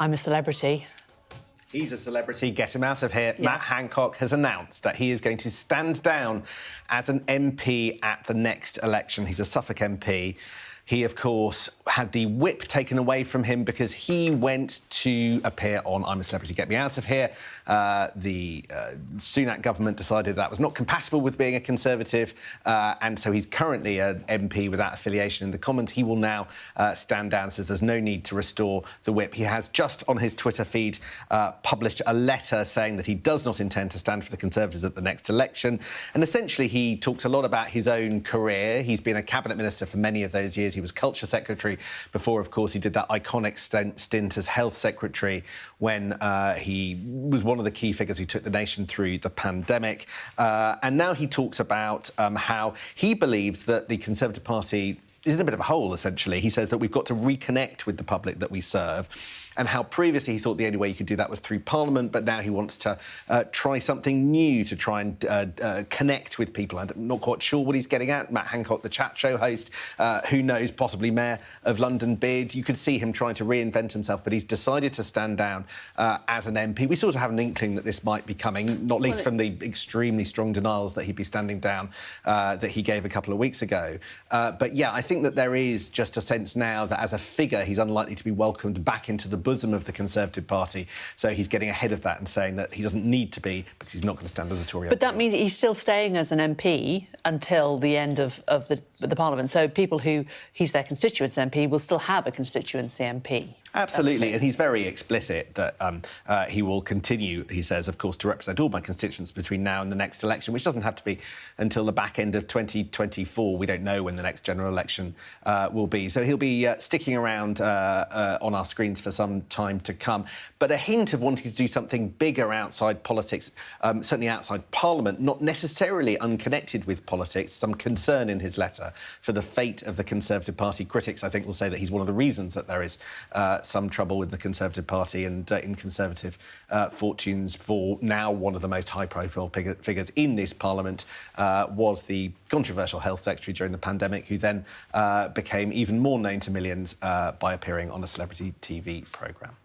I'm a celebrity. He's a celebrity, get him out of here. Yes. Matt Hancock has announced that he is going to stand down as an MP at the next election. He's a Suffolk MP. He, of course, had the whip taken away from him because he went to appear on I'm a Celebrity, Get Me Out of Here. The Sunak government decided that was not compatible with being a Conservative, and so he's currently an MP without affiliation in the Commons. He will now stand down, says there's no need to restore the whip. He has just on his Twitter feed published a letter saying that he does not intend to stand for the Conservatives at the next election. And essentially, he talked a lot about his own career. He's been a cabinet minister for many of those years. He was Culture Secretary before, of course, he did that iconic stint as Health Secretary when he was one of the key figures who took the nation through the pandemic. And now he talks about how he believes that the Conservative Party is in a bit of a hole, essentially. He says that we've got to reconnect with the public that we serve, and how previously he thought the only way you could do that was through Parliament, but now he wants to try something new to try and connect with people. I'm not quite sure what he's getting at. Matt Hancock, the chat show host, who knows, possibly Mayor of London bid. You could see him trying to reinvent himself, but he's decided to stand down as an MP. We sort of have an inkling that this might be coming, not least from the extremely strong denials that he'd be standing down that he gave a couple of weeks ago. But yeah, I think that there is just a sense now that as a figure, he's unlikely to be welcomed back into the bosom of the Conservative Party. So he's getting ahead of that and saying that he doesn't need to be because he's not going to stand as a Tory. But that means he's still staying as an MP until the end of the Parliament. So people who he's their constituents MP will still have a constituency MP. Absolutely, and he's very explicit that he will continue, he says, of course, to represent all my constituents between now and the next election, which doesn't have to be until the back end of 2024. We don't know when the next general election will be. So he'll be sticking around on our screens for some time to come. But a hint of wanting to do something bigger outside politics, certainly outside Parliament, not necessarily unconnected with politics, some concern in his letter for the fate of the Conservative Party. Critics, I think, will say that he's one of the reasons that there is some trouble with the Conservative Party and in Conservative fortunes for now one of the most high-profile figures in this Parliament was the controversial Health Secretary during the pandemic, who then became even more known to millions by appearing on a celebrity TV programme.